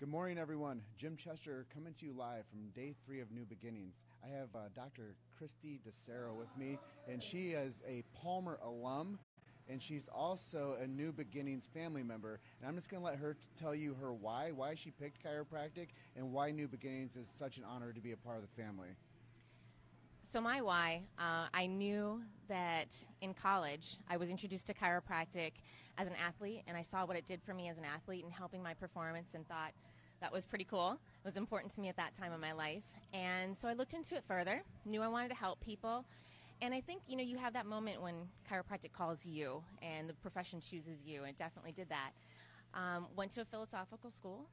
Good morning, everyone. Jim Chester coming to you live from day 3 of New Beginnings. I have Dr. Kristi De Saro with me, and she is a Palmer alum, and she's also a New Beginnings family member. And I'm just going to let her tell you her why she picked chiropractic, and why New Beginnings is such an honor to be a part of the family. So my why, I knew that in college I was introduced to chiropractic as an athlete, and I saw what it did for me as an athlete and helping my performance, and thought that was pretty cool. It was important to me at that time of my life. And so I looked into it further, knew I wanted to help people. And I think, you have that moment when chiropractic calls you and the profession chooses you, and it definitely did that. Went to a philosophical school,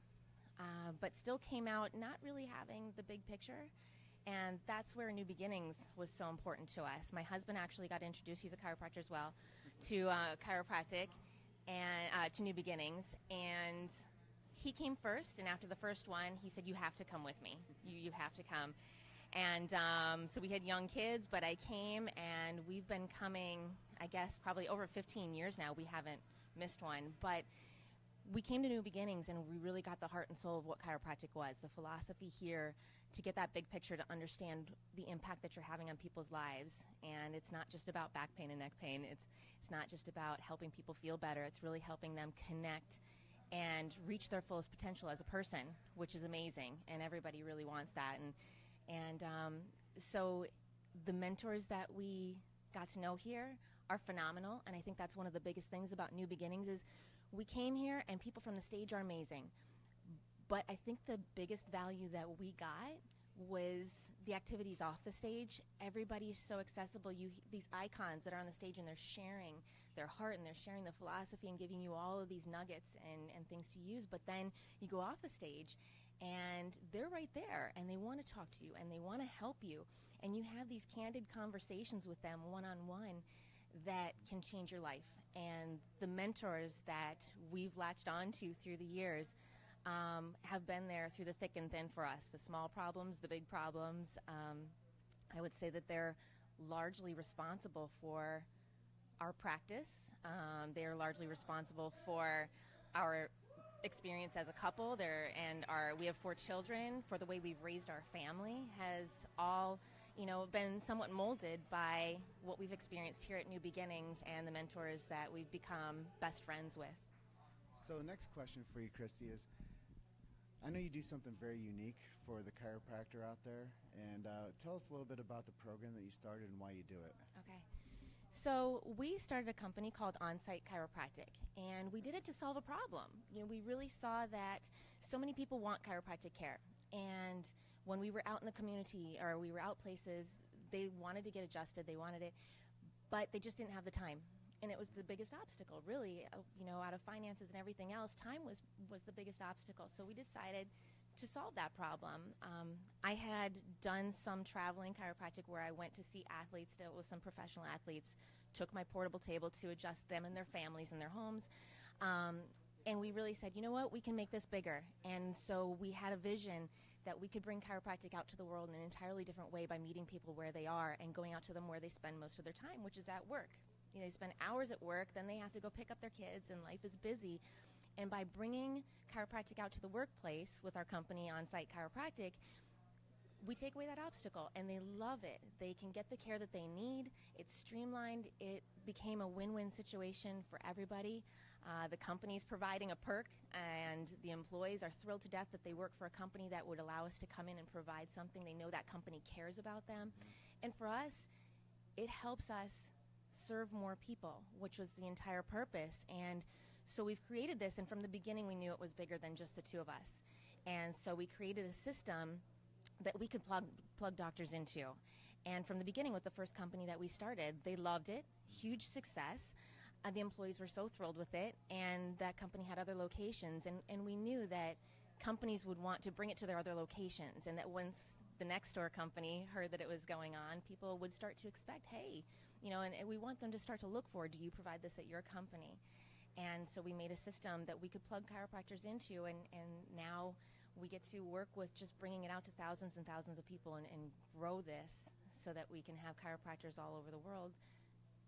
but still came out not really having the big picture. And that's where New Beginnings was so important to us. My husband actually got introduced, he's a chiropractor as well, to chiropractic and to New Beginnings. And he came first, and after the first one, he said, "You have to come with me. You have to come." And so we had young kids, but I came, and we've been coming, I guess, probably over 15 years now. We haven't missed one. But we came to New Beginnings, and we really got the heart and soul of what chiropractic was, the philosophy here, to get that big picture, to understand the impact that you're having on people's lives. And it's not just about back pain and neck pain. It's not just about helping people feel better. It's really helping them connect and reach their fullest potential as a person, which is amazing, and everybody really wants that. And so the mentors that we got to know here are phenomenal, and I think that's one of the biggest things about New Beginnings is we came here, and people from the stage are amazing. But I think the biggest value that we got was the activities off the stage. Everybody's so accessible. These icons that are on the stage, and they're sharing their heart, and they're sharing the philosophy, and giving you all of these nuggets and things to use. But then you go off the stage, and they're right there, and they want to talk to you, and they want to help you. And you have these candid conversations with them one-on-one that can change your life. And the mentors that we've latched onto through the years have been there through the thick and thin for us, the small problems, the big problems. I would say that they're largely responsible for our practice. They are largely responsible for our experience as a couple. We have 4 children. For the way we've raised our family has all been somewhat molded by what we've experienced here at New Beginnings and the mentors that we've become best friends with. So the next question for you, Kristi, is I know you do something very unique for the chiropractor out there, and tell us a little bit about the program that you started and why you do it. Okay. So we started a company called On-Site Chiropractic, and we did it to solve a problem. We really saw that so many people want chiropractic care, and when we were out in the community or we were out places, they wanted to get adjusted, they wanted it, but they just didn't have the time. And it was the biggest obstacle, really, out of finances and everything else. Time was the biggest obstacle. So we decided to solve that problem. I had done some traveling chiropractic where I went to see athletes, dealt with some professional athletes, took my portable table to adjust them and their families and their homes. And we really said, you know what, we can make this bigger. And so we had a vision that we could bring chiropractic out to the world in an entirely different way by meeting people where they are and going out to them where they spend most of their time, which is at work. They spend hours at work, then they have to go pick up their kids, and life is busy. And by bringing chiropractic out to the workplace with our company, On-Site Chiropractic, we take away that obstacle, and they love it. They can get the care that they need. It's streamlined. It became a win-win situation for everybody. The company's providing a perk, and the employees are thrilled to death that they work for a company that would allow us to come in and provide something. They know that company cares about them. And for us, it helps us serve more people, which was the entire purpose. And so we've created this, and from the beginning we knew it was bigger than just the 2 of us. And so we created a system that we could plug doctors into. And from the beginning, with the first company that we started, they loved it, huge success. The employees were so thrilled with it, and that company had other locations, and we knew that companies would want to bring it to their other locations, and that once the next door company heard that it was going on, people would start to expect, hey, and we want them to start to look for, do you provide this at your company? And so we made a system that we could plug chiropractors into, and now we get to work with just bringing it out to thousands and thousands of people and grow this so that we can have chiropractors all over the world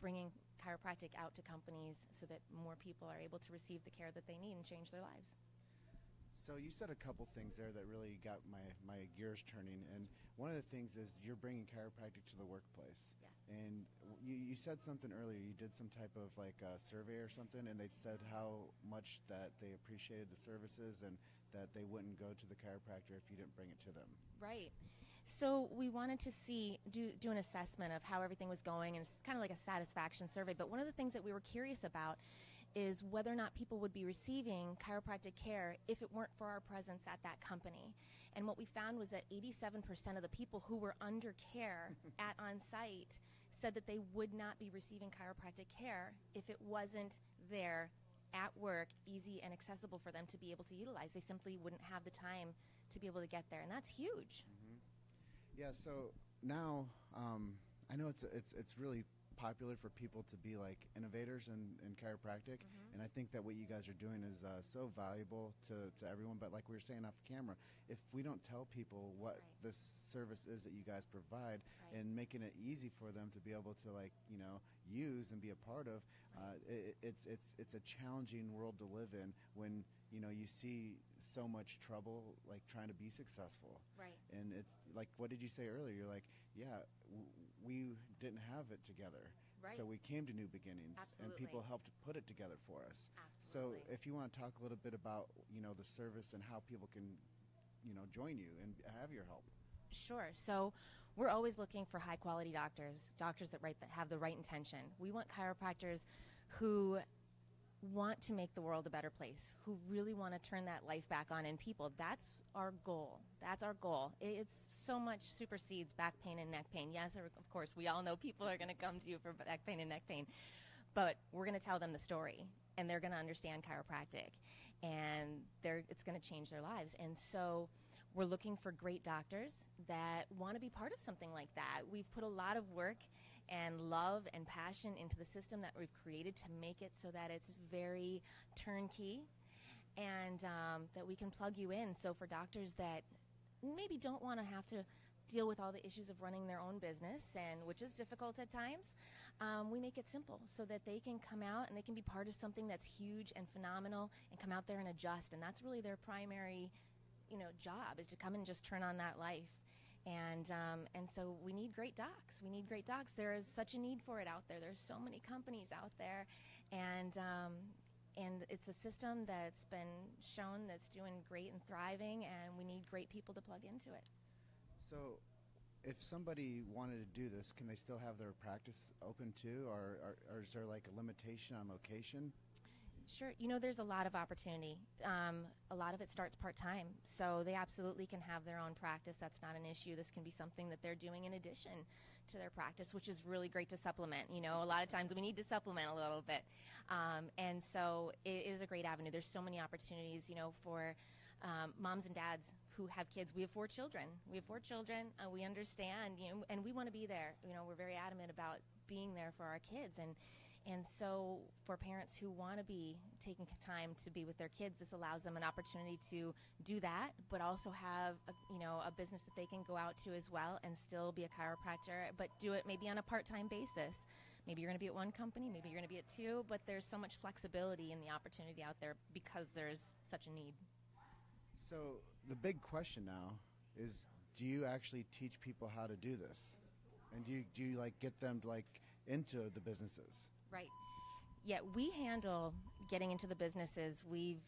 bringing chiropractic out to companies so that more people are able to receive the care that they need and change their lives. So you said a couple things there that really got my gears turning, and one of the things is you're bringing chiropractic to the workplace. Yes. And you said something earlier. You did some type of like survey or something, and they said how much that they appreciated the services and that they wouldn't go to the chiropractor if you didn't bring it to them. Right. So we wanted to do an assessment of how everything was going, and it's kind of like a satisfaction survey. But one of the things that we were curious about is whether or not people would be receiving chiropractic care if it weren't for our presence at that company. And what we found was that 87% of the people who were under care at on-site said that they would not be receiving chiropractic care if it wasn't there at work, easy and accessible for them to be able to utilize. They simply wouldn't have the time to be able to get there, and that's huge. Mm-hmm. Yeah, so now I know it's really popular for people to be like innovators in chiropractic, Mm-hmm. and I think that what you guys are doing is so valuable to everyone. But like we were saying off camera, if we don't tell people what Right. this service is that you guys provide, Right. and making it easy for them to be able to use and be a part of, it's a challenging world to live in when you see so much trouble like trying to be successful. Right. And it's like, what did you say earlier? You're like, yeah, we didn't have it together. Right. So we came to New Beginnings, and Absolutely. people helped put it together for us. Absolutely. So if you want to talk a little bit about, the service and how people can, join you and have your help. Sure. So we're always looking for high quality doctors that have the right intention. We want chiropractors who want to make the world a better place, who really want to turn that life back on in people. That's our goal. It's so much supersedes back pain and neck pain. Yes, of course, we all know people are going to come to you for back pain and neck pain, but we're going to tell them the story, and they're going to understand chiropractic, and it's going to change their lives. And so we're looking for great doctors that want to be part of something like that. We've put a lot of work and love and passion into the system that we've created to make it so that it's very turnkey, and that we can plug you in. So for doctors that maybe don't want to have to deal with all the issues of running their own business, and which is difficult at times, we make it simple so that they can come out and they can be part of something that's huge and phenomenal and come out there and adjust. And that's really their primary job, is to come and just turn on that life. And so we need great docs. There is such a need for it out there. There's so many companies out there, and it's a system that's been shown that's doing great and thriving, and we need great people to plug into it. So if somebody wanted to do this, can they still have their practice open too, or is there like a limitation on location? Sure. There's a lot of opportunity. A lot of it starts part-time, so they absolutely can have their own practice. That's not an issue. This can be something that they're doing in addition to their practice, which is really great to supplement. A lot of times we need to supplement a little bit. And so it is a great avenue. There's so many opportunities, for moms and dads who have kids. We have 4 children. We understand, and we want to be there. We're very adamant about being there for our kids. And so for parents who want to be taking time to be with their kids, this allows them an opportunity to do that, but also have a business that they can go out to as well and still be a chiropractor, but do it maybe on a part-time basis. Maybe you're going to be at one company, maybe you're going to be at 2, but there's so much flexibility in the opportunity out there because there's such a need. So the big question now is, do you actually teach people how to do this? And do you like get them to into the businesses? Right. Yeah, we handle getting into the businesses. We've,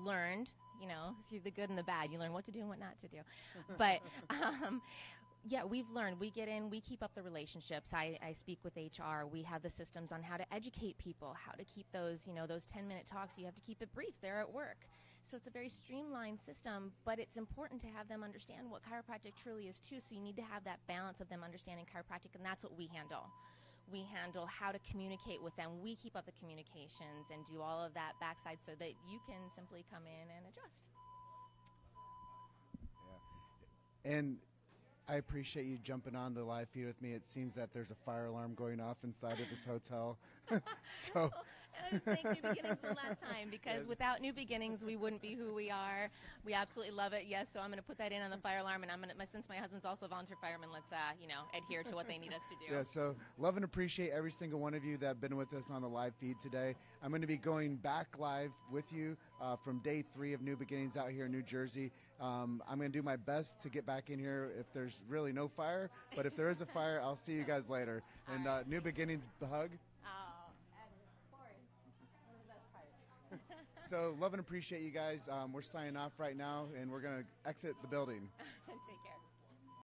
learned, through the good and the bad. You learn what to do and what not to do. But, yeah, we've learned. We get in, we keep up the relationships. I speak with HR. We have the systems on how to educate people, how to keep those, those 10-minute talks. You have to keep it brief. They're at work. So it's a very streamlined system, but it's important to have them understand what chiropractic truly is, too. So you need to have that balance of them understanding chiropractic, and that's what we handle. We handle how to communicate with them. We keep up the communications and do all of that backside so that you can simply come in and adjust. Yeah. And I appreciate you jumping on the live feed with me. It seems that there's a fire alarm going off inside of this hotel. So And I just thank New Beginnings one last time, because without New Beginnings, we wouldn't be who we are. We absolutely love it. Yes, so I'm going to put that in on the fire alarm, and since my husband's also a volunteer fireman, let's adhere to what they need us to do. Yeah, so love and appreciate every single one of you that have been with us on the live feed today. I'm going to be going back live with you from day 3 of New Beginnings out here in New Jersey. I'm going to do my best to get back in here if there's really no fire, but if there is a fire, I'll see you guys later. And New Beginnings hug. Oh, and of course, one of the best parts. So love and appreciate you guys. We're signing off right now, and we're going to exit the building. Take care.